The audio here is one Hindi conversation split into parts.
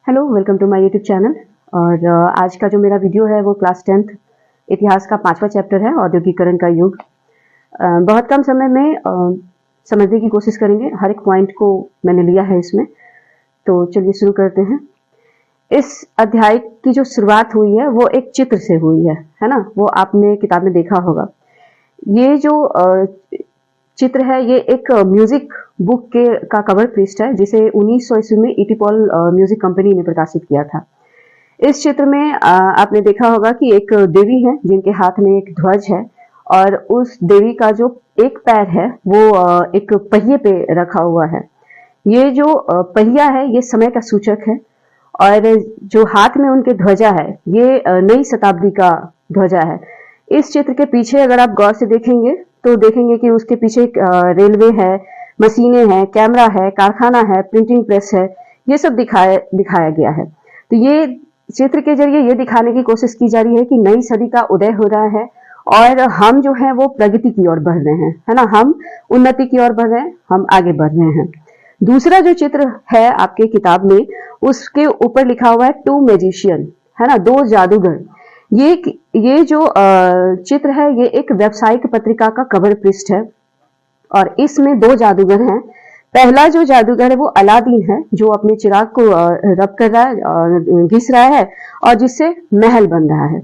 Hello, welcome to my YouTube channel. और आज का जो मेरा वीडियो है वो क्लास 10th इतिहास का 5वां चैप्टर है, औद्योगिकरण का युग। बहुत कम समय में समझने की कोशिश करेंगे, हर एक पॉइंट को मैंने लिया है इसमें। तो चलिए शुरू करते हैं। इस अध्याय की जो शुरुआत हुई है वो एक चित्र से हुई है ना। वो आपने किताब में देखा होगा। ये जो चित्र है ये एक म्यूजिक बुक के का कवर पृष्ठ है, जिसे 1900 ईस्वी में इटिपॉल म्यूजिक कंपनी ने प्रकाशित किया था। इस चित्र में आपने देखा होगा कि एक देवी है जिनके हाथ में एक ध्वज है, और उस देवी का जो एक पैर है वो एक पहिए पे रखा हुआ है। ये जो पहिया है ये समय का सूचक है, और जो हाथ में उनके ध्वजा है ये नई शताब्दी का ध्वजा है। इस चित्र के पीछे अगर आप गौर से देखेंगे तो देखेंगे कि उसके पीछे रेलवे है, मशीनें हैं, कैमरा है, कारखाना है, प्रिंटिंग प्रेस है, ये सब दिखाया गया है। तो ये चित्र के जरिए ये दिखाने की कोशिश की जा रही है कि नई सदी का उदय हो रहा है और हम जो है वो प्रगति की ओर बढ़ रहे हैं, है ना। हम उन्नति की ओर बढ़ रहे हैं, हम आगे बढ़ रहे हैं। दूसरा जो चित्र है आपके किताब में, उसके ऊपर लिखा हुआ है टू मैजिशियन, है ना, दो जादूगर। ये जो चित्र है ये एक व्यावसायिक पत्रिका का कवर पृष्ठ है, और इसमें दो जादूगर हैं। पहला जो जादूगर है वो अलादीन है, जो अपने चिराग को रब कर रहा है और घिस रहा है, और जिससे महल बन रहा है।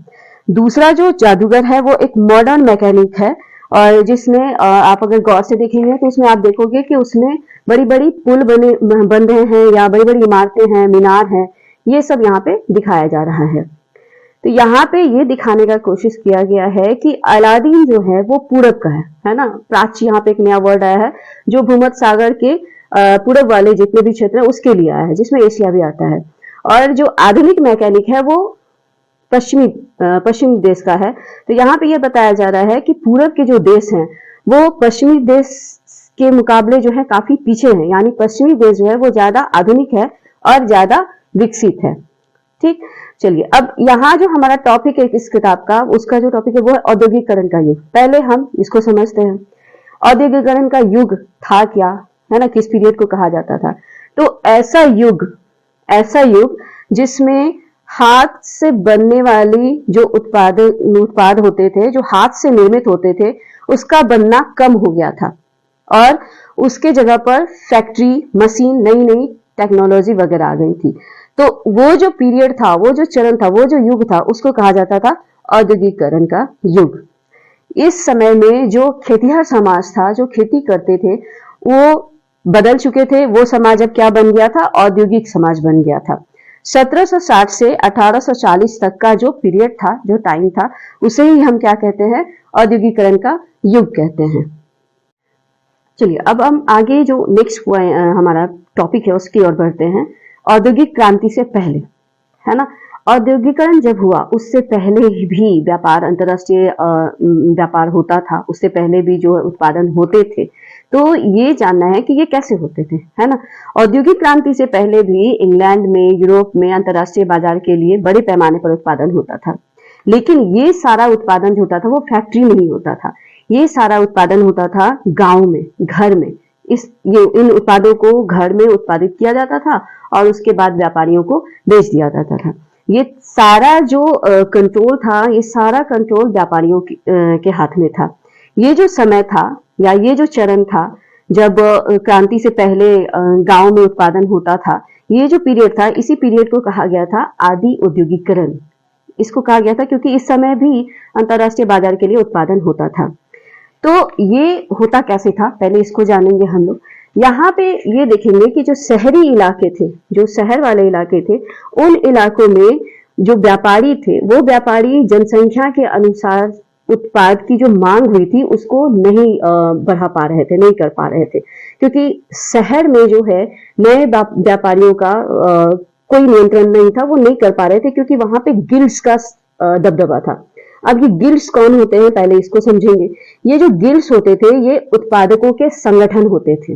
दूसरा जो जादूगर है वो एक मॉडर्न मैकेनिक है, और जिसमें आप अगर गौर से देखेंगे तो उसमें आप देखोगे कि उसमें बड़ी बड़ी पुल बन रहे हैं, या बड़ी बड़ी इमारतें हैं, मीनार हैं, ये सब यहाँ पे दिखाया जा रहा है। तो यहाँ पे ये दिखाने का कोशिश किया गया है कि अलादीन जो है वो पूरब का है ना। प्राच्य यहाँ पे एक नया वर्ड आया है जो भूमध्य सागर के पूरब वाले जितने भी क्षेत्र है उसके लिए आया है, जिसमें एशिया भी आता है। और जो आधुनिक मैकेनिक है वो पश्चिमी देश का है। तो यहाँ पे ये बताया जा रहा है कि पूरब के जो देश हैं वो पश्चिमी देश के मुकाबले जो है काफी पीछे हैं, यानी पश्चिमी देश जो है वो ज्यादा आधुनिक है और ज्यादा विकसित है। ठीक, चलिए अब यहाँ जो हमारा टॉपिक है इस किताब का, उसका जो टॉपिक है वो है औद्योगिकरण का युग। पहले हम इसको समझते हैं। औद्योगिकरण का युग था क्या, है ना, किस पीरियड को कहा जाता था। तो ऐसा युग जिसमें हाथ से बनने वाली जो उत्पाद होते थे, जो हाथ से निर्मित होते थे, उसका बनना कम हो गया था, और उसके जगह पर फैक्ट्री, मशीन, नई नई टेक्नोलॉजी वगैरह आ गई थी। तो वो जो पीरियड था, वो जो चरण था, वो जो युग था, उसको कहा जाता था औद्योगिकरण का युग। इस समय में जो खेतिहर समाज था, जो खेती करते थे, वो बदल चुके थे। वो समाज अब क्या बन गया था? औद्योगिक समाज बन गया था। 1760 से 1840 तक का जो पीरियड था, जो टाइम था, उसे ही हम क्या कहते हैं? औद्योगिकरण का युग कहते हैं। चलिए अब हम आगे जो नेक्स्ट हमारा टॉपिक है उसकी ओर बढ़ते हैं। औद्योगिक क्रांति से पहले, है ना, औद्योगिकरण जब हुआ उससे पहले भी व्यापार, अंतरराष्ट्रीय व्यापार होता था। उससे पहले भी जो उत्पादन होते थे, तो ये जानना है कि ये कैसे होते थे, है ना। औद्योगिक क्रांति से पहले भी इंग्लैंड में, यूरोप में अंतरराष्ट्रीय बाजार के लिए बड़े पैमाने पर उत्पादन होता था। लेकिन ये सारा उत्पादन जो होता था वो फैक्ट्री में नहीं होता था। ये सारा उत्पादन होता था गांव में, घर में। इन उत्पादों को घर में उत्पादित किया जाता था और उसके बाद व्यापारियों को बेच दिया जाता था। ये सारा जो कंट्रोल था, ये सारा कंट्रोल व्यापारियों के हाथ में था। ये जो समय था या ये जो चरण था जब क्रांति से पहले गांव में उत्पादन होता था, ये जो पीरियड था, इसी पीरियड को कहा गया था आदि औद्योगिकरण। इसको कहा गया था क्योंकि इस समय भी अंतरराष्ट्रीय बाजार के लिए उत्पादन होता था। तो ये होता कैसे था, पहले इसको जानेंगे हम लोग। यहाँ पे ये देखेंगे कि जो शहरी इलाके थे, जो शहर वाले इलाके थे, उन इलाकों में जो व्यापारी थे, वो व्यापारी जनसंख्या के अनुसार उत्पाद की जो मांग हुई थी उसको नहीं बढ़ा पा रहे थे, नहीं कर पा रहे थे। क्योंकि शहर में जो है नए व्यापारियों का कोई नियंत्रण नहीं था, वो नहीं कर पा रहे थे, क्योंकि वहां पे गिल्ड्स का दबदबा था। अब ये गिल्ड्स कौन होते हैं, पहले इसको समझेंगे। ये जो गिल्ड्स होते थे ये उत्पादकों के संगठन होते थे।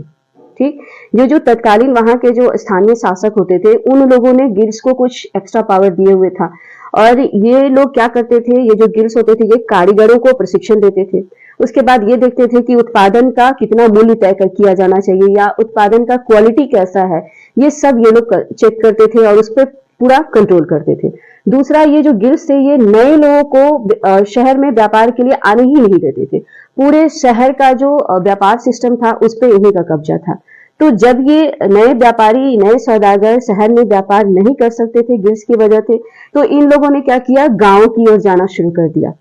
ठीक, ये जो तत्कालीन वहां के जो स्थानीय शासक होते थे, उन लोगों ने गिल्ड्स को कुछ एक्स्ट्रा पावर दिए हुए था। और ये लोग क्या करते थे, ये जो गिल्ड्स होते थे ये कारीगरों को प्रशिक्षण देते थे। उसके बाद ये देखते थे कि उत्पादन का कितना मूल्य तय किया जाना चाहिए, या उत्पादन का क्वालिटी कैसा है, ये सब ये लोग चेक करते थे और उस पर पूरा कंट्रोल करते थे। दूसरा, ये जो गिल्ड्स थे ये नए लोगों को शहर में व्यापार के लिए आने ही नहीं देते थे। पूरे शहर का जो व्यापार सिस्टम था उस पर इन्हीं का कब्जा था। तो जब ये नए व्यापारी, नए सौदागर शहर में व्यापार नहीं कर सकते थे गिल्ड्स की वजह से, तो इन लोगों ने क्या किया, गांव की ओर जाना शुरू कर दिया।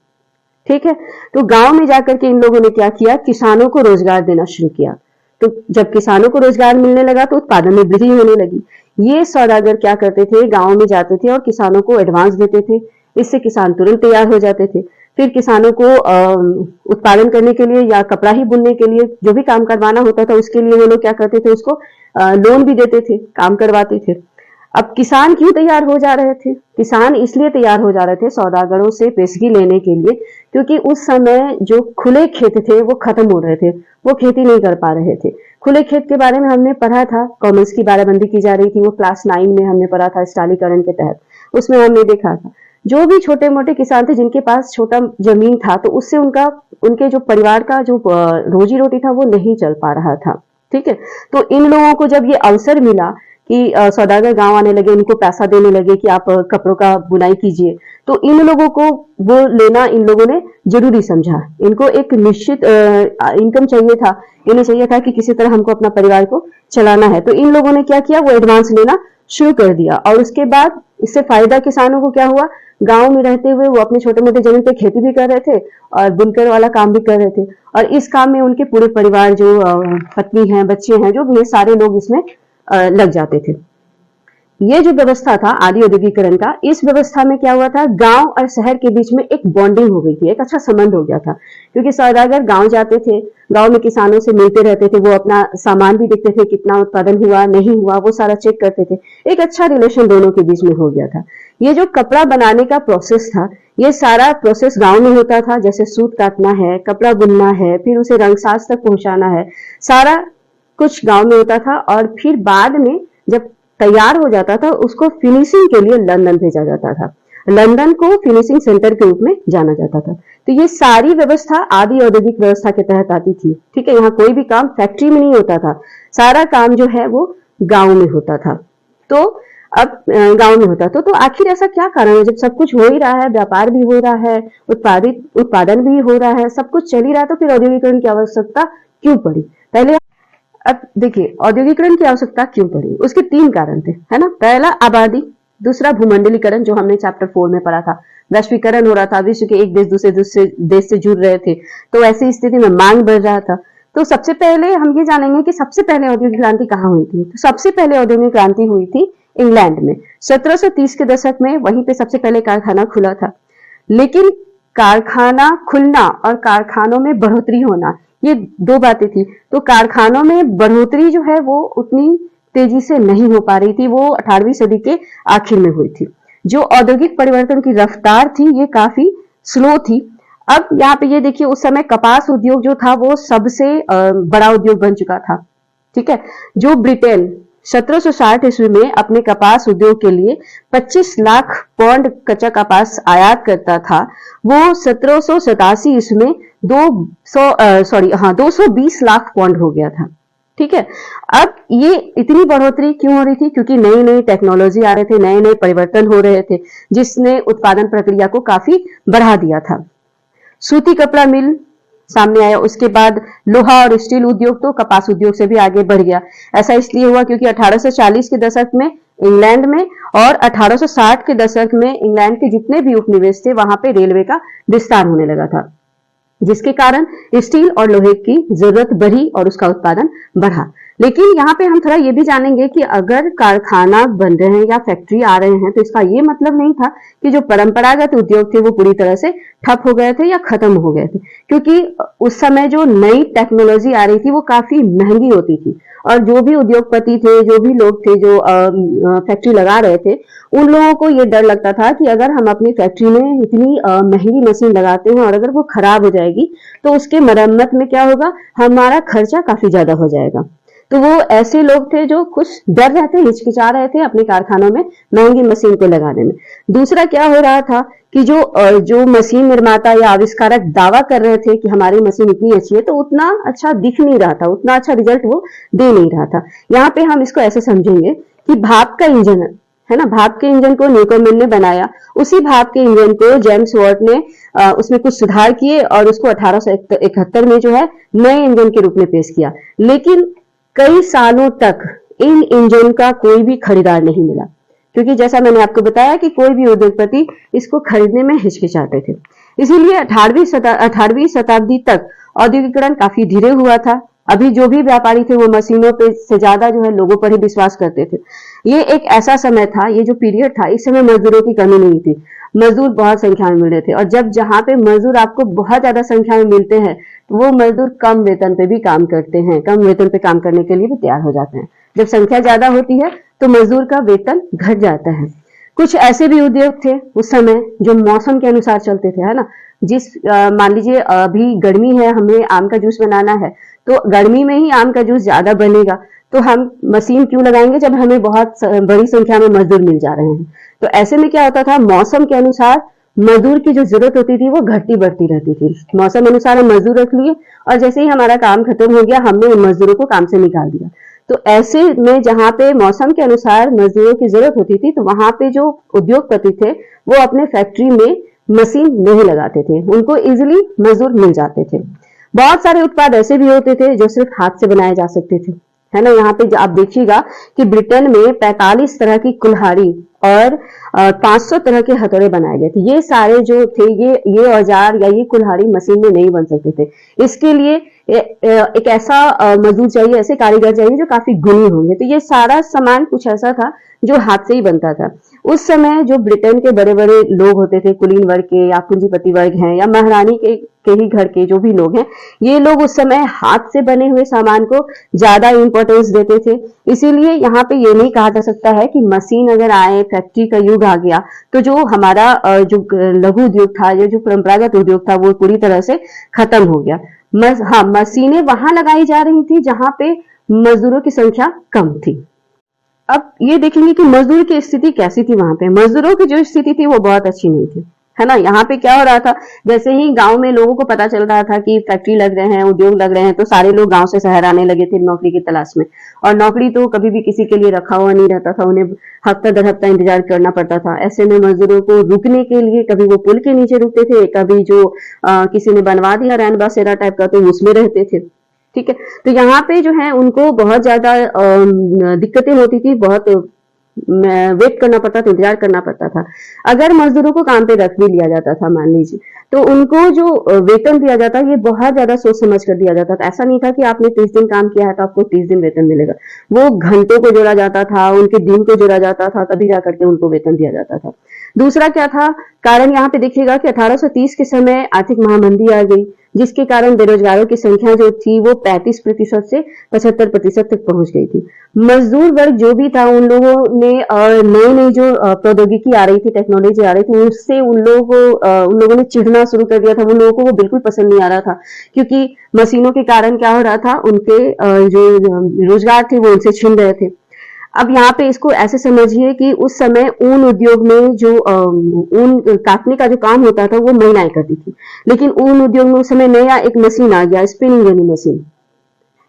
ठीक है, तो गांव में जाकर के इन लोगों ने क्या किया, किसानों को रोजगार देना शुरू किया। तो जब किसानों को रोजगार मिलने लगा तो उत्पादन में वृद्धि होने लगी। ये सौदागर क्या करते थे, गांव में जाते थे और किसानों को एडवांस देते थे। इससे किसान तुरंत तैयार हो जाते थे। फिर किसानों को उत्पादन करने के लिए या कपड़ा ही बुनने के लिए जो भी काम करवाना होता था उसके लिए वो लोग क्या करते थे, उसको लोन भी देते थे, काम करवाते थे। अब किसान क्यों तैयार हो जा रहे थे, किसान इसलिए तैयार हो जा रहे थे सौदागरों से पेशगी लेने के लिए, क्योंकि उस समय जो खुले खेत थे वो खत्म हो रहे थे, वो खेती नहीं कर पा रहे थे। खुले खेत के बारे में हमने पढ़ा था, कॉमर्स की बाराबंदी की जा रही थी, वो क्लास 9 में हमने पढ़ा था स्थानीयकरण के तहत। उसमें हमने देखा था जो भी छोटे मोटे किसान थे जिनके पास छोटा जमीन था तो उससे उनके जो परिवार का जो रोजी रोटी था वो नहीं चल पा रहा था। ठीक है, तो इन लोगों को जब ये अवसर मिला कि सौदागर गांव आने लगे, इनको पैसा देने लगे कि आप कपड़ों का बुनाई कीजिए, तो इन लोगों को वो लेना इन लोगों ने जरूरी समझा। इनको एक निश्चित इनकम चाहिए था, इन्हें चाहिए था कि किसी तरह हमको अपना परिवार को चलाना है। तो इन लोगों ने क्या किया, वो एडवांस लेना शुरू कर दिया। और उसके बाद इससे फायदा किसानों को क्या हुआ, गांव में रहते हुए वो अपने छोटे मोटे जमीन पे खेती भी कर रहे थे और बुनकर वाला काम भी कर रहे थे, और इस काम में उनके पूरे परिवार, जो पत्नी है, बच्चे हैं, जो भी है, सारे लोग इसमें लग जाते थे। ये जो व्यवस्था था आदि औद्योगिकरण का, इस व्यवस्था में क्या हुआ था, गांव और शहर के बीच में एक बॉन्डिंग हो गई थी, एक अच्छा संबंध हो गया था। क्योंकि सौदागर गांव जाते थे, गांव में किसानों से मिलते रहते थे, वो अपना सामान भी देखते थे, कितना उत्पादन हुआ नहीं हुआ वो सारा चेक करते थे। एक अच्छा रिलेशन दोनों के बीच में हो गया था। ये जो कपड़ा बनाने का प्रोसेस था, ये सारा प्रोसेस गांव में होता था। जैसे सूत काटना है, कपड़ा बुनना है, फिर उसे रंगसाज तक पहुंचाना है, सारा कुछ गांव में होता था। और फिर बाद में जब तैयार हो जाता था उसको फिनिशिंग के लिए लंदन भेजा जाता था। लंदन को फिनिशिंग सेंटर के रूप में जाना जाता था। तो ये सारी व्यवस्था आदि औद्योगिक व्यवस्था के तहत आती थी। ठीक है, यहाँ कोई भी काम फैक्ट्री में नहीं होता था, सारा काम जो है वो गांव में होता था। तो अब गांव में होता तो आखिर ऐसा क्या कारण है, जब सब कुछ हो ही रहा है, व्यापार भी हो रहा है, उत्पादन भी हो रहा है, सब कुछ चल ही रहा है, तो फिर औद्योगिकरण की आवश्यकता क्यों पड़ी? पहले अब देखिए औद्योगिकरण की आवश्यकता क्यों पड़ी, उसके 3 कारण थे, है ना। पहला आबादी, दूसरा भूमंडलीकरण जो हमने चैप्टर 4 में पढ़ा था, वैश्वीकरण हो रहा था, विश्व के एक देश दूसरे देश से जुड़ रहे थे, तो ऐसी स्थिति में मांग बढ़ रहा था। तो सबसे पहले हम ये जानेंगे कि सबसे पहले औद्योगिक क्रांति कहाँ हुई थी। तो सबसे पहले औद्योगिक क्रांति हुई थी इंग्लैंड में 1730 के दशक में। वहीं पे सबसे पहले कारखाना खुला था। लेकिन कारखाना खुलना और कारखानों में बढ़ोतरी होना, ये 2 बातें थी। तो कारखानों में बढ़ोतरी जो है वो उतनी तेजी से नहीं हो पा रही थी, वो 18वीं सदी के आखिर में हुई थी। जो औद्योगिक परिवर्तन की रफ्तार थी ये काफी स्लो थी। अब यहाँ पे ये देखिए, उस समय कपास उद्योग जो था वो सबसे बड़ा उद्योग बन चुका था। ठीक है, जो ब्रिटेन 1760 ईस्वी में अपने कपास उद्योग के लिए 25 लाख पौंड कच्चा कपास आयात करता था, वो 1787 ईस्वी में 220 लाख पौंड हो गया था। ठीक है, अब ये इतनी बढ़ोतरी क्यों हो रही थी? क्योंकि नई नई टेक्नोलॉजी आ रहे थे, नए नए परिवर्तन हो रहे थे, जिसने उत्पादन प्रक्रिया को काफी बढ़ा दिया था। सूती कपड़ा मिल सामने आया, उसके बाद लोहा और स्टील उद्योग, तो कपास उद्योग से भी आगे बढ़ गया। ऐसा इसलिए हुआ क्योंकि 1840 के दशक में इंग्लैंड में और 1860 के दशक में इंग्लैंड के जितने भी उपनिवेश थे वहां पे रेलवे का विस्तार होने लगा था, जिसके कारण स्टील और लोहे की जरूरत बढ़ी और उसका उत्पादन बढ़ा। लेकिन यहाँ पे हम थोड़ा ये भी जानेंगे कि अगर कारखाना बन रहे हैं या फैक्ट्री आ रहे हैं तो इसका ये मतलब नहीं था कि जो परंपरागत उद्योग थे वो पूरी तरह से ठप हो गए थे या खत्म हो गए थे। क्योंकि उस समय जो नई टेक्नोलॉजी आ रही थी वो काफी महंगी होती थी, और जो भी उद्योगपति थे, जो भी लोग थे जो फैक्ट्री लगा रहे थे, उन लोगों को ये डर लगता था कि अगर हम अपनी फैक्ट्री में इतनी महंगी मशीन लगाते हैं और अगर वो खराब हो जाएगी तो उसके मरम्मत में क्या होगा, हमारा खर्चा काफी ज्यादा हो जाएगा। तो वो ऐसे लोग थे जो कुछ डर रहे थे, हिचकिचा रहे थे अपने कारखानों में महंगी मशीन को लगाने में। दूसरा क्या हो रहा था कि जो मशीन निर्माता या आविष्कारक दावा कर रहे थे कि हमारी मशीन इतनी अच्छी है, तो उतना अच्छा दिख नहीं रहा था, उतना अच्छा रिजल्ट वो दे नहीं रहा था। यहाँ पे हम इसको ऐसे समझेंगे कि भाप का इंजन है ना, भाप के इंजन को न्यूकोमेन ने बनाया, उसी भाप के इंजन को जेम्स वाट ने उसमें कुछ सुधार किए और उसको 1871 में जो है नए इंजन के रूप में पेश किया। लेकिन कई सालों तक इन इंजन का कोई भी खरीदार नहीं मिला, क्योंकि जैसा मैंने आपको बताया कि कोई भी उद्योगपति इसको खरीदने में हिचकिचाते थे। इसीलिए 18वीं शताब्दी तक औद्योगिकरण काफी धीरे हुआ था। अभी जो भी व्यापारी थे वो मशीनों पे से ज्यादा जो है लोगों पर ही विश्वास करते थे। ये एक ऐसा समय था, ये जो पीरियड था, इस समय मजदूरों की कमी नहीं थी, मजदूर बहुत संख्या में मिल रहे थे। और जहां पे मजदूर आपको बहुत ज्यादा संख्या में मिलते हैं, तो वो मजदूर कम वेतन पे भी काम करते हैं, कम वेतन पे काम करने के लिए भी तैयार हो जाते हैं। जब संख्या ज्यादा होती है तो मजदूर का वेतन घट जाता है। कुछ ऐसे भी उद्योग थे उस समय जो मौसम के अनुसार चलते थे, है ना। मान लीजिए अभी गर्मी है, हमें आम का जूस बनाना है, तो गर्मी में ही आम का जूस ज्यादा बनेगा, तो हम मशीन क्यों लगाएंगे जब हमें बहुत बड़ी संख्या में मजदूर मिल जा रहे हैं। तो ऐसे में क्या होता था, मौसम के अनुसार मजदूर की जो जरूरत होती थी वो घटती बढ़ती रहती थी। मौसम अनुसार हम मजदूर रख लिए और जैसे ही हमारा काम खत्म हो गया, हमने उन मजदूरों को काम से निकाल दिया। तो ऐसे में जहां पे मौसम के अनुसार मजदूरों की जरूरत होती थी, तो वहां पे जो उद्योगपति थे वो अपने फैक्ट्री में मशीन नहीं लगाते थे, उनको इजिली मजदूर मिल जाते थे। बहुत सारे उत्पाद ऐसे भी होते थे जो सिर्फ हाथ से बनाए जा सकते थे, है ना। यहाँ पे आप देखिएगा कि ब्रिटेन में 45 तरह की कुल्हाड़ी और 500 तरह के हथौड़े बनाए गए थे। ये सारे जो थे, ये औजार या ये कुल्हाड़ी मशीन में नहीं बन सकते थे। इसके लिए एक ऐसा मजदूर चाहिए, ऐसे कारीगर चाहिए जो काफी गुणी होंगे। तो ये सारा सामान कुछ ऐसा था जो हाथ से ही बनता था। उस समय जो ब्रिटेन के बड़े बड़े लोग होते थे, कुलीन वर्ग के या पूंजीपति वर्ग हैं या महारानी के ही घर के जो भी लोग हैं, ये लोग उस समय हाथ से बने हुए सामान को ज्यादा इंपॉर्टेंस देते थे। इसीलिए यहाँ पे ये नहीं कहा जा सकता है कि मशीन अगर आए, फैक्ट्री का युग आ गया, तो जो हमारा जो लघु उद्योग था या जो परंपरागत उद्योग था वो पूरी तरह से खत्म हो गया। हाँ, मशीनें वहां लगाई जा रही थी जहां पे मजदूरों की संख्या कम थी। अब ये देखेंगे कि मजदूर की स्थिति कैसी थी वहां पे। मजदूरों की जो स्थिति थी वो बहुत अच्छी नहीं थी, है ना। यहाँ पे क्या हो रहा था, जैसे ही गांव में लोगों को पता चल रहा था कि फैक्ट्री लग रहे हैं, उद्योग लग रहे हैं, तो सारे लोग गांव से शहर आने लगे थे नौकरी की तलाश में। और नौकरी तो कभी भी किसी के लिए रखा हुआ नहीं रहता था, उन्हें हफ्ता दर हफ्ता इंतजार करना पड़ता था। ऐसे में मजदूरों को रुकने के लिए कभी वो पुल के नीचे रुकते थे, कभी जो किसी ने बनवा दिया रैन बसेरा टाइप का, तो उसमें रहते थे। ठीक है, तो यहाँ पे जो है उनको बहुत ज्यादा दिक्कतें होती थी, बहुत वेट करना पड़ता था, इंतजार करना पड़ता था। अगर मजदूरों को काम पे रख भी लिया जाता था मान लीजिए, तो उनको जो वेतन दिया जाता ये बहुत ज्यादा सोच समझ कर दिया जाता था। ऐसा नहीं था कि आपने 30 दिन काम किया है तो आपको 30 दिन वेतन मिलेगा। वो घंटों को जोड़ा जाता था, उनके दिन को जोड़ा जाता था, तभी जाकर के उनको वेतन दिया जाता था। दूसरा क्या था कारण, यहाँ पे देखिएगा कि 1830 के समय आर्थिक महामंदी आ गई, जिसके कारण बेरोजगारों की संख्या जो थी वो 35% से 75% तक पहुंच गई थी। मजदूर वर्ग जो भी था, उन लोगों ने नई नई जो प्रौद्योगिकी आ रही थी, टेक्नोलॉजी आ रही थी, उससे उन लोगों ने चिढ़ना शुरू कर दिया था। उन लोगों को वो बिल्कुल पसंद नहीं आ रहा था, क्योंकि मशीनों के कारण क्या हो रहा था, उनके जो रोजगार थे वो उनसे छीन रहे थे। अब यहाँ पे इसको ऐसे समझिए कि उस समय ऊन उद्योग में जो ऊन काटने का जो काम होता था वो महिलाएं करती थी, लेकिन ऊन उद्योग में उस समय नया एक मशीन आ गया, स्पिनिंग जेनी मशीन।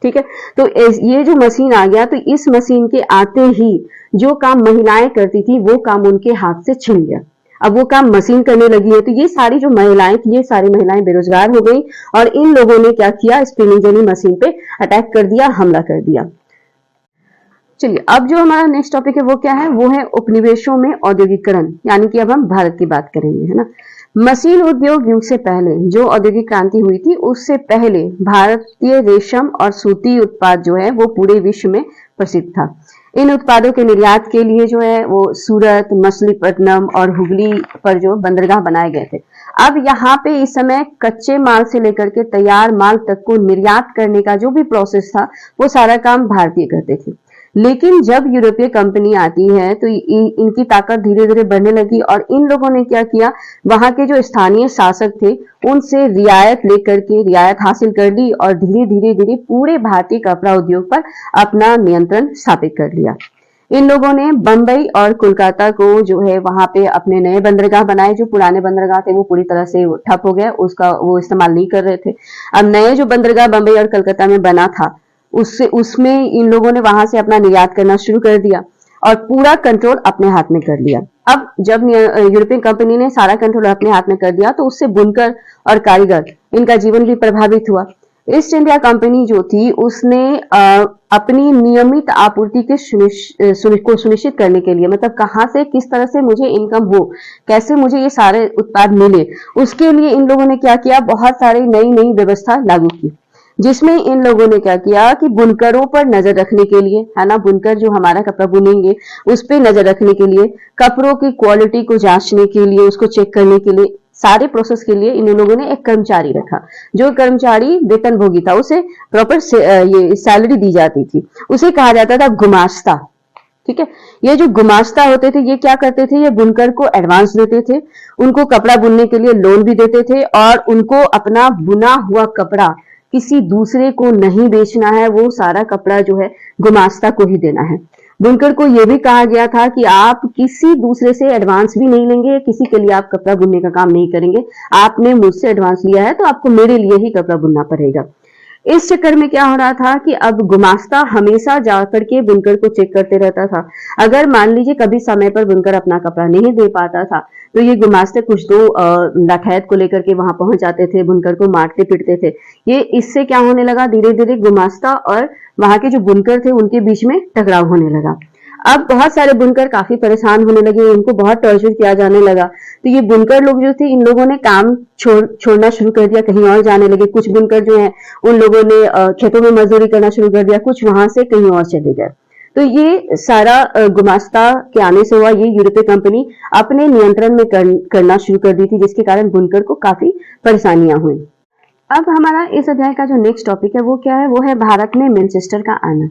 ठीक है, तो ये जो मशीन आ गया, तो इस मशीन के आते ही जो काम महिलाएं करती थी वो काम उनके हाथ से छिन गया। अब वो काम मशीन करने लगी है, तो ये सारी जो महिलाएं थी, ये सारी महिलाएं बेरोजगार हो गई और इन लोगों ने क्या किया, स्पिनिंग जेनी मशीन पे अटैक कर दिया, हमला कर दिया। चलिए, अब जो हमारा नेक्स्ट टॉपिक है वो क्या है, वो है उपनिवेशों में औद्योगिकरण, यानी कि अब हम भारत की बात करेंगे, है ना। मशीन उद्योग युग से पहले जो औद्योगिक क्रांति हुई थी, उससे पहले भारतीय रेशम और सूती उत्पाद जो है वो पूरे विश्व में प्रसिद्ध था। इन उत्पादों के निर्यात के लिए जो है वो सूरत, मछलीपट्टनम और हुगली पर जो बंदरगाह बनाए गए थे। अब यहाँ पे इस समय कच्चे माल से लेकर के तैयार माल तक को निर्यात करने का जो भी प्रोसेस था वो सारा काम भारतीय करते थे। लेकिन जब यूरोपीय कंपनी आती है तो इनकी ताकत धीरे धीरे बढ़ने लगी और इन लोगों ने क्या किया, वहां के जो स्थानीय शासक थे उनसे रियायत हासिल कर ली और धीरे धीरे धीरे पूरे भारतीय कपड़ा उद्योग पर अपना नियंत्रण स्थापित कर लिया। इन लोगों ने बंबई और कोलकाता को जो है वहां पे अपने नए बंदरगाह बनाए। जो पुराने बंदरगाह थे वो पूरी तरह से ठप हो गया, उसका वो इस्तेमाल नहीं कर रहे थे। अब नए जो बंदरगाह बंबई और कलकत्ता में बना था उसमें इन लोगों ने वहां से अपना निर्यात करना शुरू कर दिया और पूरा कंट्रोल अपने हाथ में कर लिया। अब जब यूरोपियन कंपनी ने सारा कंट्रोल अपने हाथ में कर दिया तो उससे बुनकर और कारीगर इनका जीवन भी प्रभावित हुआ। ईस्ट इंडिया कंपनी जो थी उसने अपनी नियमित आपूर्ति के सुनिश्चित करने के लिए, मतलब कहां से किस तरह से मुझे इनकम हो, कैसे मुझे ये सारे उत्पाद मिले, उसके लिए इन लोगों ने क्या किया, बहुत सारी नई नई व्यवस्था लागू की। जिसमें इन लोगों ने क्या किया कि बुनकरों पर नजर रखने के लिए, है ना, बुनकर जो हमारा कपड़ा बुनेंगे उस पर नजर रखने के लिए, कपड़ों की क्वालिटी को जांचने के लिए, उसको चेक करने के लिए, सारे प्रोसेस के लिए इन लोगों ने एक कर्मचारी रखा। जो कर्मचारी वेतनभोगी था उसे प्रॉपर ये सैलरी दी जाती थी, उसे कहा जाता था गुमास्ता। ठीक है, ये जो गुमास्ता होते थे ये क्या करते थे, ये बुनकर को एडवांस देते थे, उनको कपड़ा बुनने के लिए लोन भी देते थे और उनको अपना बुना हुआ कपड़ा किसी दूसरे को नहीं बेचना है, वो सारा कपड़ा जो है गुमास्ता को ही देना है। बुनकर को यह भी कहा गया था कि आप किसी दूसरे से एडवांस भी नहीं लेंगे, किसी के लिए आप कपड़ा बुनने का काम नहीं करेंगे, आपने मुझसे एडवांस लिया है तो आपको मेरे लिए ही कपड़ा बुनना पड़ेगा। इस चक्कर में क्या हो रहा था कि अब गुमास्ता हमेशा जाकर के बुनकर को चेक करते रहता था। अगर मान लीजिए कभी समय पर बुनकर अपना कपड़ा नहीं दे पाता था तो ये गुमास्ते कुछ तो डकैत को लेकर के वहां पहुंच जाते थे, बुनकर को मारते पीटते थे। ये इससे क्या होने लगा, धीरे धीरे गुमास्ता और वहां के जो बुनकर थे उनके बीच में टकराव होने लगा। अब बहुत सारे बुनकर काफी परेशान होने लगे, उनको बहुत टॉर्चर किया जाने लगा। तो ये बुनकर लोग जो थे इन लोगों ने काम छोड़ना शुरू कर दिया, कहीं और जाने लगे। कुछ बुनकर जो है उन लोगों ने खेतों में मजदूरी करना शुरू कर दिया, कुछ वहां से कहीं और चले गए। तो ये सारा गुमास्ता के आने से हुआ, ये यूरोपीय कंपनी अपने नियंत्रण में करना शुरू कर दी थी, जिसके कारण बुनकर को काफी परेशानियां हुई। अब हमारा इस अध्याय का जो नेक्स्ट टॉपिक है वो क्या है, वो है भारत में मैनचेस्टर का आना।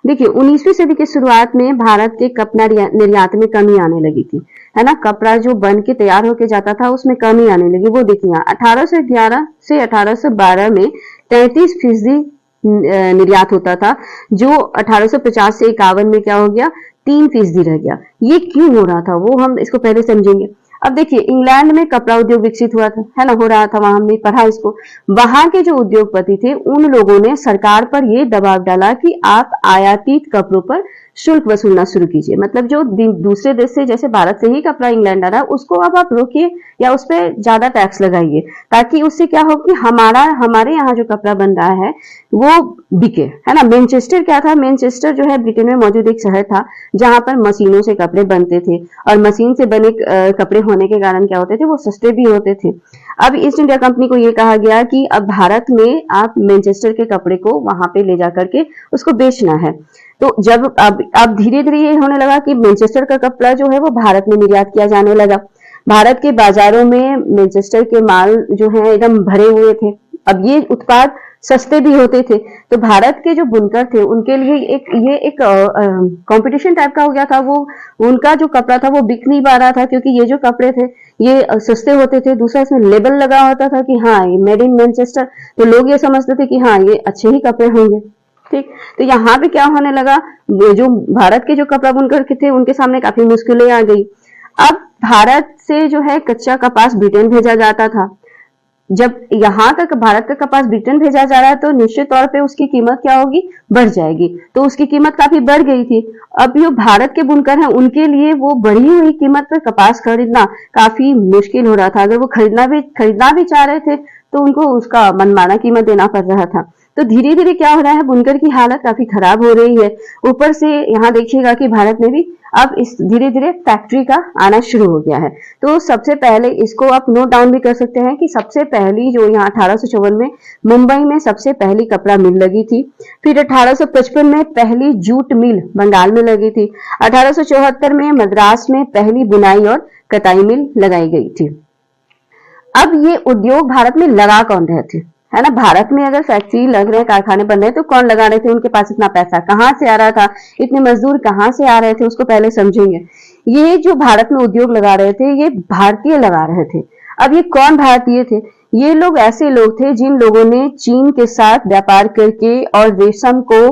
देखिए 19वीं सदी की शुरुआत में भारत के कपड़ा निर्यात में कमी आने लगी थी, है ना। कपड़ा जो बन के तैयार होके जाता था उसमें कमी आने लगी। वो देखिए 1811 से 1812 में 33% निर्यात होता था, जो 1850 से 51 में क्या हो गया, 3% रह गया। ये क्यों हो रहा था वो हम इसको पहले समझेंगे। अब देखिए इंग्लैंड में कपड़ा उद्योग विकसित हुआ था, है ना, हो रहा था, वहां हमने पढ़ा इसको। वहां के जो उद्योगपति थे उन लोगों ने सरकार पर यह दबाव डाला कि आप आयातित कपड़ों पर शुल्क वसूलना शुरू कीजिए। मतलब जो दूसरे देश से, जैसे भारत से ही कपड़ा इंग्लैंड आ रहा है, उसको अब आप रोकिए या उस पर ज्यादा टैक्स लगाइए, ताकि उससे क्या हो कि हमारे यहाँ जो कपड़ा बन रहा है वो बिके, है ना। मैनचेस्टर क्या था, मैनचेस्टर जो है ब्रिटेन में मौजूद एक शहर था जहां पर मशीनों से कपड़े बनते थे और मशीन से बने कपड़े होने के कारण क्या होते थे, वो सस्ते भी होते थे। अब ईस्ट इंडिया कंपनी को यह कहा गया कि अब भारत में आप मैनचेस्टर के कपड़े को वहां पे ले जाकर के उसको बेचना है। तो जब अब धीरे धीरे ये होने लगा कि मैनचेस्टर का कपड़ा जो है वो भारत में निर्यात किया जाने लगा। भारत के बाजारों में मैनचेस्टर के माल जो है एकदम भरे हुए थे। अब ये उत्पाद सस्ते भी होते थे, तो भारत के जो बुनकर थे उनके लिए एक कंपटीशन टाइप का हो गया था। वो उनका जो कपड़ा था वो बिक नहीं पा रहा था, क्योंकि ये जो कपड़े थे ये सस्ते होते थे। दूसरा इसमें लेबल लगा होता था कि हाँ ये मेड इन मैनचेस्टर, तो लोग ये समझते थे कि हाँ ये अच्छे ही कपड़े होंगे। ठीक, तो यहाँ पे क्या होने लगा, जो भारत के जो कपड़ा बुनकर के थे उनके सामने काफी मुश्किलें आ गई। अब भारत से जो है कच्चा कपास ब्रिटेन भेजा जाता था। जब यहाँ तक भारत का कपास ब्रिटेन भेजा जा रहा है तो निश्चित तौर पे उसकी कीमत क्या होगी, बढ़ जाएगी। तो उसकी कीमत काफी बढ़ गई थी। अब जो भारत के बुनकर हैं उनके लिए वो बढ़ी हुई कीमत पर कपास खरीदना काफी मुश्किल हो रहा था। अगर वो खरीदना भी चाह रहे थे तो उनको उसका मनमाना कीमत देना पड़ रहा था। तो धीरे धीरे क्या हो रहा है, बुनकर की हालत काफी खराब हो रही है। ऊपर से यहाँ देखिएगा कि भारत में भी अब इस धीरे धीरे फैक्ट्री का आना शुरू हो गया है। तो सबसे पहले इसको आप नोट डाउन भी कर सकते हैं कि सबसे पहली जो यहाँ 1854 में मुंबई में सबसे पहली कपड़ा मिल लगी थी। फिर 1855 में पहली जूट मिल बंगाल में लगी थी। 1874 में मद्रास में पहली बुनाई और कताई मिल लगाई गई थी। अब ये उद्योग भारत में लगा कौन रहे थे, है ना। भारत में अगर फैक्ट्री लग रहे हैं, कारखाने बन रहे हैं, तो कौन लगा रहे थे, उनके पास इतना पैसा कहाँ से आ रहा था, इतने मजदूर कहाँ से आ रहे थे, उसको पहले समझेंगे। ये जो भारत में उद्योग लगा रहे थे, ये भारतीय लगा रहे थे। अब ये कौन भारतीय थे? ये लोग ऐसे लोग थे जिन लोगों ने चीन के साथ व्यापार करके और रेशम को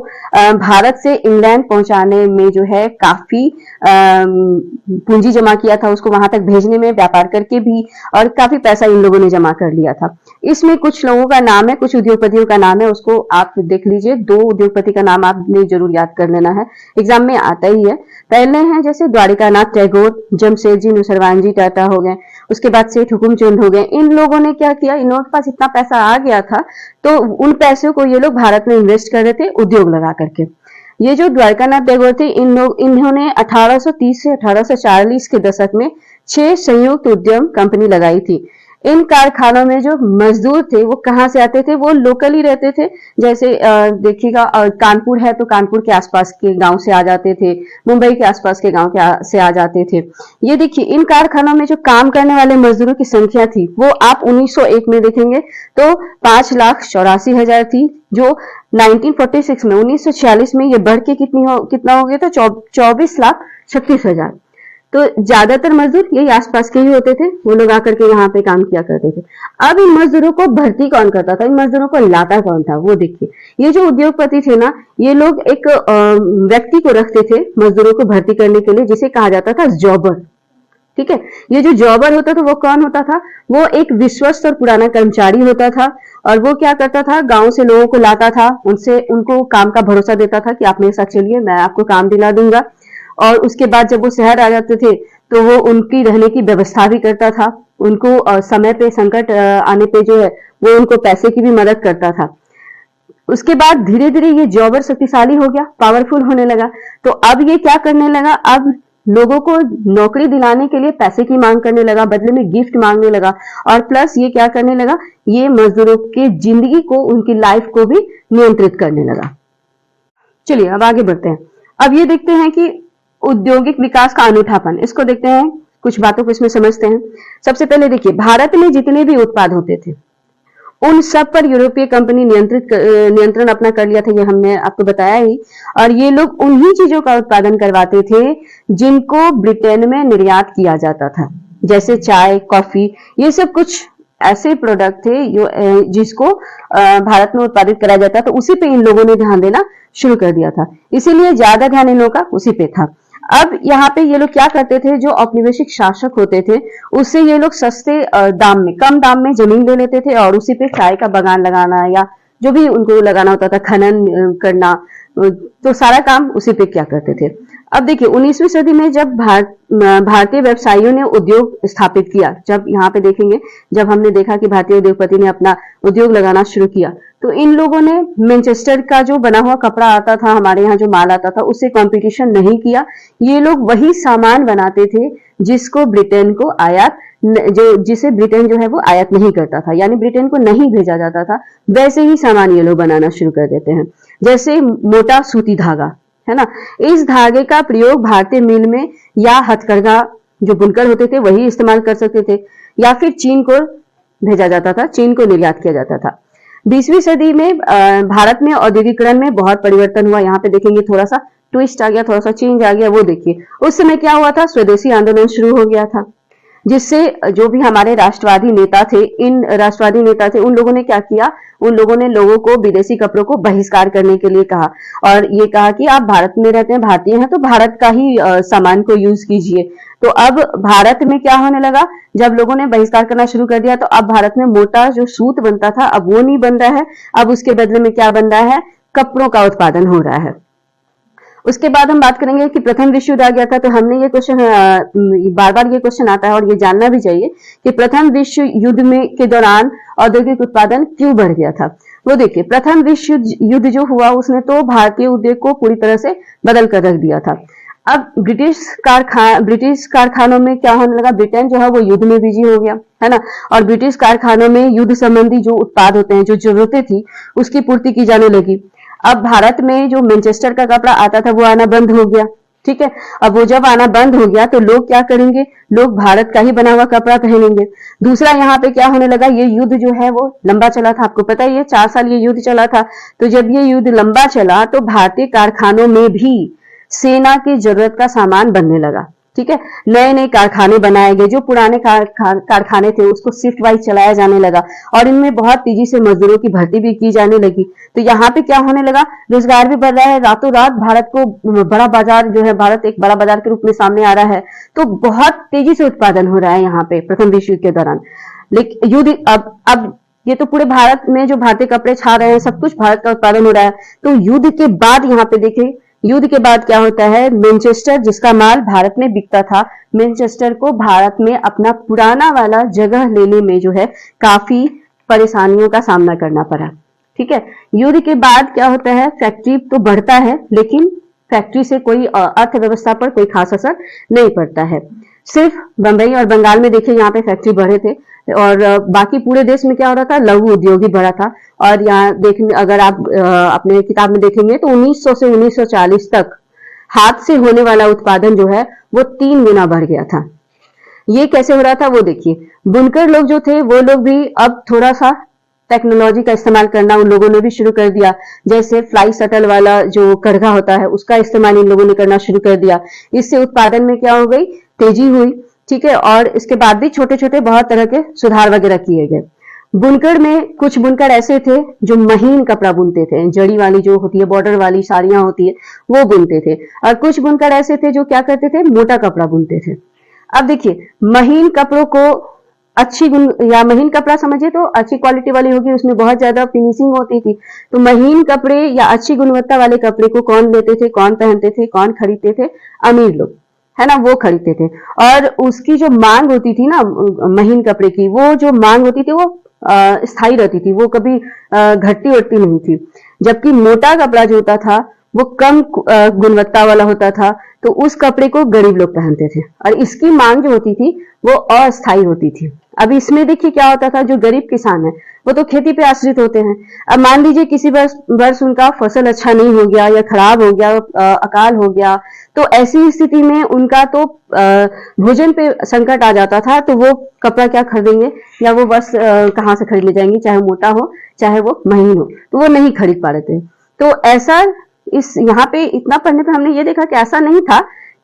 भारत से इंग्लैंड पहुंचाने में जो है काफी पूंजी जमा किया था, उसको वहां तक भेजने में व्यापार करके भी, और काफी पैसा इन लोगों ने जमा कर लिया था। इसमें कुछ लोगों का नाम है, कुछ उद्योगपतियों का नाम है, उसको आप देख लीजिए। 2 उद्योगपति का नाम आपने जरूर याद कर लेना है, एग्जाम में आता ही है। पहले हैं जैसे द्वारिकानाथ टैगोर, जमशेदजी नुसरवानजी टाटा हो गए, उसके बाद सेठ हुकुमचंद हो गए। इन लोगों ने क्या किया, इन लोगों के पास इतना पैसा आ गया था, तो उन पैसों को ये लोग भारत में इन्वेस्ट कर रहे थे उद्योग लगा करके। ये जो द्वारकानाथ टैगोर थे, इन्होंने 1830 से 1840 के दशक में 6 संयुक्त उद्यम कंपनी लगाई थी। इन कारखानों में जो मजदूर थे वो कहाँ से आते थे, वो लोकल ही रहते थे। जैसे देखिएगा, कानपुर है तो कानपुर के आसपास के गांव से आ जाते थे, मुंबई के आसपास के गांव से आ जाते थे। ये देखिए, इन कारखानों में जो काम करने वाले मजदूरों की संख्या थी वो आप 1901 में देखेंगे तो 5,84,000 थी, जो 1946 में 1946 में ये बढ़ के कितना हो गया था, 24,36,000। तो ज्यादातर मजदूर यही आसपास के ही होते थे, वो लोग आकर के यहाँ पे काम किया करते थे। अब इन मजदूरों को भर्ती कौन करता था, इन मजदूरों को लाता कौन था, वो देखिए। ये जो उद्योगपति थे ना, ये लोग एक व्यक्ति को रखते थे मजदूरों को भर्ती करने के लिए, जिसे कहा जाता था जॉबर। ठीक है, ये जो जॉबर होता था वो कौन होता था, वो एक विश्वस्त और पुराना कर्मचारी होता था। और वो क्या करता था, गांव से लोगों को लाता था, उनको काम का भरोसा देता था कि आप मेरे साथ चलिए, मैं आपको काम दिला दूंगा। और उसके बाद जब वो शहर आ जाते थे तो वो उनकी रहने की व्यवस्था भी करता था, उनको समय पे संकट आने पे जो है वो उनको पैसे की भी मदद करता था। उसके बाद धीरे धीरे ये जॉबर शक्तिशाली हो गया, पावरफुल होने लगा। तो अब ये क्या करने लगा, अब लोगों को नौकरी दिलाने के लिए पैसे की मांग करने लगा, बदले में गिफ्ट मांगने लगा। और प्लस ये क्या करने लगा, ये मजदूरों की जिंदगी को, उनकी लाइफ को भी नियंत्रित करने लगा। चलिए अब आगे बढ़ते हैं। अब ये देखते हैं कि औद्योगिक विकास का अनूठापन, इसको देखते हैं, कुछ बातों को इसमें समझते हैं। सबसे पहले देखिए, भारत में जितने भी उत्पाद होते थे उन सब पर यूरोपीय कंपनी नियंत्रण अपना कर लिया था, ये हमने आपको बताया ही। और ये लोग उन्हीं चीजों का उत्पादन करवाते थे जिनको ब्रिटेन में निर्यात किया जाता था, जैसे चाय, कॉफी, ये सब कुछ ऐसे प्रोडक्ट थे जिसको भारत में उत्पादित कराया जाता, तो उसी पे इन लोगों ने ध्यान देना शुरू कर दिया था। इसीलिए ज्यादा ध्यान इन लोगों का उसी पे था। अब यहाँ पे ये लोग क्या करते थे, जो औपनिवेशिक शासक होते थे उससे ये लोग सस्ते दाम में, कम दाम में जमीन ले लेते थे और उसी पे चाय का बागान लगाना या जो भी उनको लगाना होता था, खनन करना, तो सारा काम उसी पे क्या करते थे। अब देखिए 19वीं सदी में जब भारतीय व्यवसायियों ने उद्योग स्थापित किया, जब यहाँ पे देखेंगे, जब हमने देखा कि भारतीय उद्योगपति ने अपना उद्योग लगाना शुरू किया, तो इन लोगों ने मैनचेस्टर का जो बना हुआ कपड़ा आता था, हमारे यहाँ जो माल आता था, उससे कंपटीशन नहीं किया। ये लोग वही सामान बनाते थे जिसको ब्रिटेन को जिसे ब्रिटेन जो है वो आयात नहीं करता था, यानी ब्रिटेन को नहीं भेजा जाता था, वैसे ही सामान ये लोग बनाना शुरू कर देते हैं। जैसे मोटा सूती धागा है ना, इस धागे का प्रयोग भारतीय मिल में या हथकरघा जो बुनकर होते थे वही इस्तेमाल कर सकते थे, या फिर चीन को भेजा जाता था, चीन को निर्यात किया जाता था। 20वीं सदी में भारत में औद्योगिकरण में बहुत परिवर्तन हुआ। यहाँ पे देखेंगे थोड़ा सा ट्विस्ट आ गया, थोड़ा सा चेंज आ गया। वो देखिए उस समय क्या हुआ था, स्वदेशी आंदोलन शुरू हो गया था, जिससे जो भी हमारे राष्ट्रवादी नेता थे, उन लोगों ने क्या किया, उन लोगों ने लोगों को विदेशी कपड़ों को बहिष्कार करने के लिए कहा, और ये कहा कि आप भारत में रहते हैं, भारतीय हैं, तो भारत का ही सामान को यूज कीजिए। तो अब भारत में क्या होने लगा, जब लोगों ने बहिष्कार करना शुरू कर दिया, तो अब भारत में मोटा जो सूत बनता था अब वो नहीं बन रहा है, अब उसके बदले में क्या बन रहा है, कपड़ों का उत्पादन हो रहा है। उसके बाद हम बात करेंगे कि प्रथम विश्व युद्ध आ गया था, तो हमने ये क्वेश्चन बार बार ये क्वेश्चन आता है और ये जानना भी चाहिए कि प्रथम विश्व युद्ध में के दौरान औद्योगिक उत्पादन क्यों बढ़ गया था। वो देखिए, प्रथम विश्व युद्ध जो हुआ उसने तो भारतीय उद्योग को पूरी तरह से बदल कर रख दिया था। अब ब्रिटिश कारखानों में क्या होने लगा, ब्रिटेन जो है वो युद्ध में बिजी हो गया है ना, और ब्रिटिश कारखानों में युद्ध संबंधी जो उत्पाद होते हैं, जो जरूरतें थी, उसकी पूर्ति की जाने लगी। अब भारत में जो मैनचेस्टर का कपड़ा आता था वो आना बंद हो गया, ठीक है। अब वो जब आना बंद हो गया तो लोग क्या करेंगे, लोग भारत का ही बना हुआ कपड़ा पहनेंगे। दूसरा यहाँ पे क्या होने लगा, ये युद्ध जो है वो लंबा चला था, आपको पता ही है 4 साल ये युद्ध चला था। तो जब ये युद्ध लंबा चला तो भारतीय कारखानों में भी सेना की जरूरत का सामान बनने लगा, ठीक है। नए नए कारखाने बनाए गए, जो पुराने कारखाने थे उसको शिफ्ट वाइज चलाया जाने लगा और इनमें बहुत तेजी से मजदूरों की भर्ती भी की जाने लगी। तो यहाँ पे क्या होने लगा, रोजगार भी बढ़ रहा है, रातों रात भारत को बड़ा बाजार जो है, भारत एक बड़ा बाजार के रूप में सामने आ रहा है। तो बहुत तेजी से उत्पादन हो रहा है यहाँ पे प्रथम विश्व युद्ध के दौरान। लेकिन युद्ध अब ये तो पूरे भारत में जो भारतीय कपड़े छा रहे हैं, सब कुछ भारत का उत्पादन हो रहा है। तो युद्ध के बाद यहाँ पे देखें, युद्ध के बाद क्या होता है, मैनचेस्टर जिसका माल भारत में बिकता था, मैनचेस्टर को भारत में अपना पुराना वाला जगह लेने में जो है काफी परेशानियों का सामना करना पड़ा, ठीक है। युद्ध के बाद क्या होता है, फैक्ट्री तो बढ़ता है लेकिन फैक्ट्री से कोई अर्थव्यवस्था पर कोई खास असर नहीं पड़ता है। सिर्फ बंबई और बंगाल में देखिए यहाँ पे फैक्ट्री बढ़े थे और बाकी पूरे देश में क्या हो रहा था, लघु उद्योग ही बढ़ा था। और यहाँ देखेंगे, अगर आप अपने किताब में देखेंगे तो 1900 से 1940 तक हाथ से होने वाला उत्पादन जो है वो 3 गुना बढ़ गया था। ये कैसे हो रहा था वो देखिए, बुनकर लोग जो थे वो लोग भी अब थोड़ा सा टेक्नोलॉजी का इस्तेमाल करना उन लोगों ने भी शुरू कर दिया। जैसे फ्लाई शटल वाला जो करघा होता है उसका इस्तेमाल इन लोगों ने करना शुरू कर दिया। इससे उत्पादन में क्या हो गई, तेजी हुई, ठीक है। और इसके बाद भी छोटे छोटे बहुत तरह के सुधार वगैरह किए गए। बुनकर में कुछ बुनकर ऐसे थे जो महीन कपड़ा बुनते थे, जड़ी वाली जो होती है, बॉर्डर वाली साड़ियां होती है वो बुनते थे। और कुछ बुनकर ऐसे थे जो क्या करते थे, मोटा कपड़ा बुनते थे। अब देखिए, महीन कपड़ों को अच्छी गुण या महीन कपड़ा समझिए तो अच्छी क्वालिटी वाली होगी, उसमें बहुत ज्यादा फिनिशिंग होती थी। तो महीन कपड़े या अच्छी गुणवत्ता वाले कपड़े को कौन लेते थे, कौन पहनते थे, कौन खरीदते थे, अमीर लोग, है ना, वो खरीदते थे। और उसकी जो मांग होती थी ना महीन कपड़े की, वो जो मांग होती थी वो स्थायी रहती थी, वो कभी घटती उठती नहीं थी। जबकि मोटा कपड़ा जो होता था वो कम गुणवत्ता वाला होता था, तो उस कपड़े को गरीब लोग पहनते थे और इसकी मांग जो होती थी वो अस्थायी होती थी। अब इसमें देखिए क्या होता था, जो गरीब किसान है वो तो खेती पे आश्रित होते हैं। अब मान लीजिए किसी वर्ष उनका फसल अच्छा नहीं हो गया या खराब हो गया, अकाल हो गया, तो ऐसी स्थिति में उनका तो भोजन पे संकट आ जाता था। तो वो कपड़ा क्या खरीदेंगे या वो वस्त्र कहाँ से खरीद ले जाएंगे, चाहे मोटा हो चाहे वो महीन हो, तो वो नहीं खरीद पा रहे थे। तो ऐसा इस यहाँ पे इतना पढ़ने पे हमने ये देखा कि ऐसा नहीं था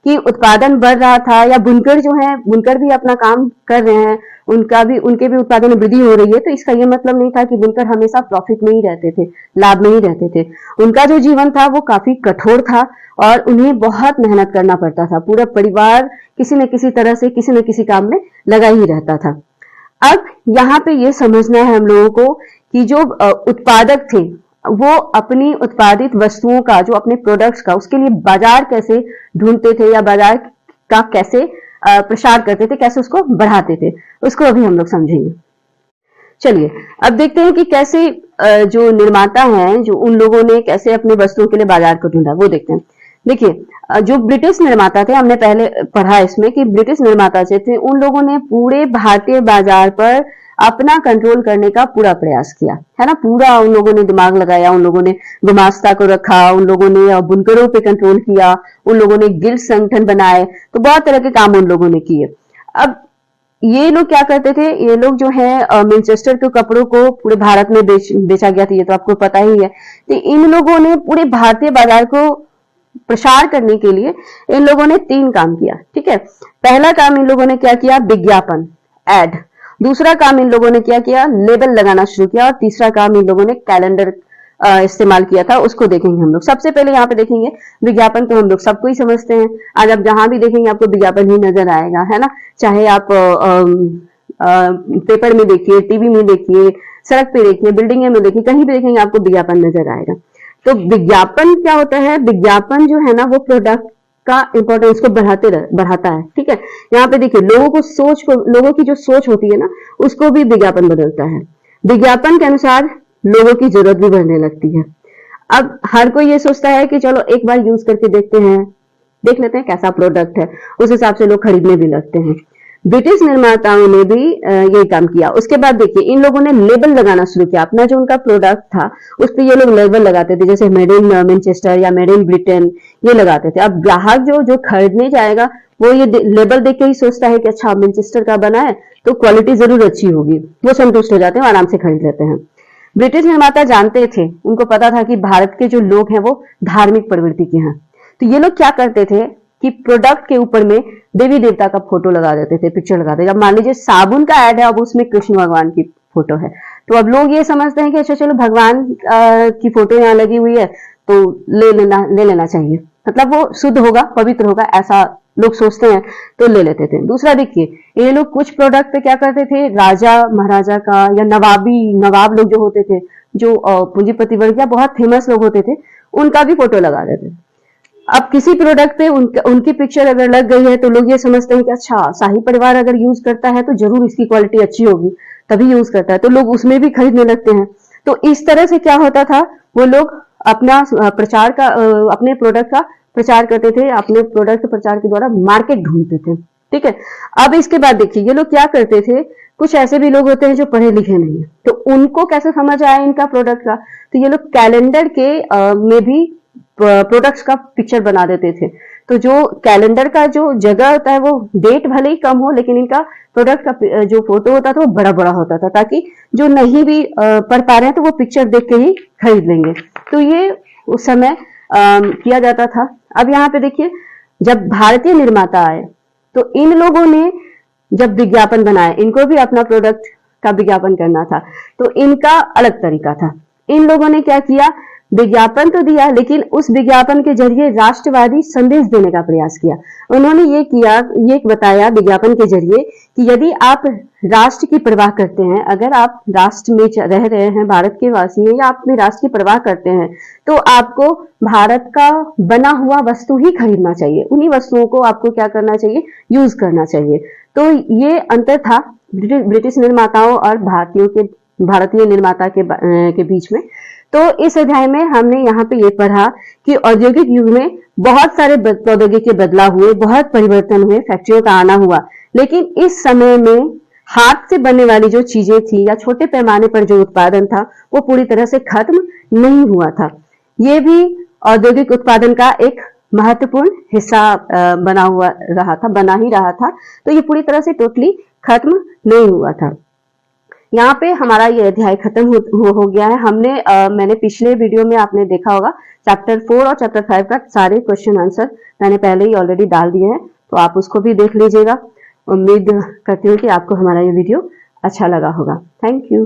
कि उत्पादन बढ़ रहा था या बुनकर जो है, बुनकर भी अपना काम कर रहे हैं, उनके भी उत्पादन में वृद्धि हो रही है। तो इसका ये मतलब नहीं था कि बुनकर हमेशा प्रॉफिट में ही रहते थे, लाभ में ही रहते थे। उनका जो जीवन था वो काफी कठोर था और उन्हें बहुत मेहनत करना पड़ता था। पूरा परिवार किसी न किसी तरह से किसी न किसी काम में लगा ही रहता था। अब यहाँ पे ये समझना है हम लोगों को कि जो उत्पादक थे वो अपनी उत्पादित वस्तुओं का, जो अपने प्रोडक्ट्स का, उसके लिए बाजार कैसे ढूंढते थे या बाजार का कैसे प्रसार करते थे, कैसे उसको बढ़ाते थे, उसको अभी हम लोग समझेंगे। चलिए अब देखते हैं कि कैसे जो निर्माता हैं, जो उन लोगों ने कैसे अपनी वस्तुओं के लिए बाजार को ढूंढा, वो देखते हैं। देखिए जो ब्रिटिश निर्माता थे, हमने पहले पढ़ा इसमें कि ब्रिटिश निर्माता जो थे उन लोगों ने पूरे भारतीय बाजार पर अपना कंट्रोल करने का पूरा प्रयास किया, है ना। पूरा उन लोगों ने दिमाग लगाया, उन लोगों ने गुमास्ता को रखा, उन लोगों ने बुनकरों पे कंट्रोल किया, उन लोगों ने गिल्ड संगठन बनाए, तो बहुत तरह के काम उन लोगों ने किए। अब ये लोग क्या करते थे, ये लोग जो है मैनचेस्टर के कपड़ों को पूरे भारत में बेचा गया था, ये तो आपको पता ही है। तो इन लोगों ने पूरे भारतीय बाजार को प्रसार करने के लिए इन लोगों ने 3 काम किया, ठीक है। पहला काम इन लोगों ने क्या किया, विज्ञापन, एड। दूसरा काम इन लोगों ने क्या किया, लेबल लगाना शुरू किया। और तीसरा काम इन लोगों ने कैलेंडर इस्तेमाल किया था, उसको देखेंगे हम लोग। सबसे पहले यहाँ पे देखेंगे विज्ञापन, तो हम लोग सबको ही समझते हैं। आज आप जहां भी देखेंगे आपको विज्ञापन ही नजर आएगा, है ना। चाहे आप पेपर में देखिए, टीवी में देखिए, सड़क पे देखिए, बिल्डिंग में देखिए, कहीं भी देखेंगे आपको विज्ञापन नजर आएगा। तो विज्ञापन क्या होता है, विज्ञापन जो है ना वो प्रोडक्ट का इंपॉर्टेंस को बढ़ाता है, ठीक है। यहाँ पे देखिए लोगों की जो सोच होती है ना, उसको भी विज्ञापन बदलता है। विज्ञापन के अनुसार लोगों की जरूरत भी बढ़ने लगती है। अब हर कोई ये सोचता है कि चलो एक बार यूज करके देखते हैं, देख लेते हैं कैसा प्रोडक्ट है, उस हिसाब से लोग खरीदने भी लगते हैं। ब्रिटिश निर्माताओं ने भी ये काम किया। उसके बाद देखिए इन लोगों ने लेबल लगाना शुरू किया, अपना जो उनका प्रोडक्ट था उस पर ये लोग लेबल लगाते थे, जैसे मेड इन मैनचेस्टर या मेड इन ब्रिटेन ये लगाते थे। अब ग्राहक जो खरीदने जाएगा वो ये लेबल देख के ही सोचता है कि अच्छा मैनचेस्टर का बना है तो क्वालिटी जरूर अच्छी होगी, वो संतुष्ट हो जाते हैं, आराम से खरीद लेते हैं। ब्रिटिश निर्माता जानते थे, उनको पता था कि भारत के जो लोग हैं वो धार्मिक प्रवृत्ति के हैं, तो ये लोग क्या करते थे कि प्रोडक्ट के ऊपर में देवी देवता का फोटो लगा देते थे, पिक्चर लगाते थे। अब मान लीजिए साबुन का ऐड है, अब उसमें कृष्ण भगवान की फोटो है, तो अब लोग ये समझते हैं कि अच्छा चलो भगवान की फोटो यहाँ लगी हुई है तो ले लेना चाहिए, मतलब वो शुद्ध होगा, पवित्र होगा, ऐसा लोग सोचते हैं तो ले लेते थे। दूसरा देखिए ये लोग कुछ प्रोडक्ट पे क्या करते थे, राजा महाराजा का या नवाब लोग जो होते थे, जो पूंजीपति वर्ग या बहुत फेमस लोग होते थे, उनका भी फोटो लगा देते थे। अब किसी प्रोडक्ट पे उनकी पिक्चर अगर लग गई है तो लोग ये समझते हैं कि अच्छा शाही परिवार अगर यूज करता है तो जरूर इसकी क्वालिटी अच्छी होगी, तभी यूज करता है, तो लोग उसमें भी खरीदने लगते हैं। तो इस तरह से क्या होता था, वो लोग अपना प्रचार का अपने प्रोडक्ट का प्रचार करते थे, अपने प्रोडक्ट प्रचार के द्वारा मार्केट ढूंढते थे। ठीक है, अब इसके बाद देखिए ये लोग क्या करते थे, कुछ ऐसे भी लोग होते हैं जो पढ़े लिखे नहीं है, तो उनको कैसे समझ आया इनका प्रोडक्ट का, तो ये लोग कैलेंडर के में भी प्रोडक्ट्स का पिक्चर बना देते थे। तो जो कैलेंडर का जो जगह होता है वो डेट भले ही कम हो, लेकिन इनका प्रोडक्ट का जो फोटो होता था वो बड़ा बड़ा होता था, ताकि जो नहीं भी पढ़ पा रहे हैं तो वो पिक्चर देख के ही खरीद लेंगे। तो ये उस समय किया जाता था। अब यहाँ पे देखिए जब भारतीय निर्माता आए तो इन लोगों ने जब विज्ञापन बनाए, इनको भी अपना प्रोडक्ट का विज्ञापन करना था, तो इनका अलग तरीका था। इन लोगों ने क्या किया, विज्ञापन तो दिया लेकिन उस विज्ञापन के जरिए राष्ट्रवादी संदेश देने का प्रयास किया। उन्होंने ये बताया विज्ञापन के जरिए कि यदि आप राष्ट्र की परवाह करते हैं, अगर आप राष्ट्र में रह रहे हैं, भारत के वासी हैं या आप अपने राष्ट्र की परवाह करते हैं, तो आपको भारत का बना हुआ वस्तु ही खरीदना चाहिए, उन्हीं वस्तुओं को आपको क्या करना चाहिए, यूज करना चाहिए। तो ये अंतर था ब्रिटिश निर्माताओं और भारतीय निर्माता के बीच में। तो इस अध्याय में हमने यहाँ पे ये पढ़ा कि औद्योगिक युग में बहुत सारे प्रौद्योगिकी के बदलाव हुए, बहुत परिवर्तन हुए, फैक्ट्रियों का आना हुआ, लेकिन इस समय में हाथ से बनने वाली जो चीजें थी या छोटे पैमाने पर जो उत्पादन था वो पूरी तरह से खत्म नहीं हुआ था। ये भी औद्योगिक उत्पादन का एक महत्वपूर्ण हिस्सा बना ही रहा था। तो ये पूरी तरह से टोटली खत्म नहीं हुआ था। यहाँ पे हमारा ये अध्याय खत्म हो गया है। मैंने पिछले वीडियो में आपने देखा होगा चैप्टर 4 और चैप्टर 5 का सारे क्वेश्चन आंसर मैंने पहले ही ऑलरेडी डाल दिए हैं, तो आप उसको भी देख लीजिएगा। उम्मीद करती हूँ कि आपको हमारा ये वीडियो अच्छा लगा होगा। Thank you.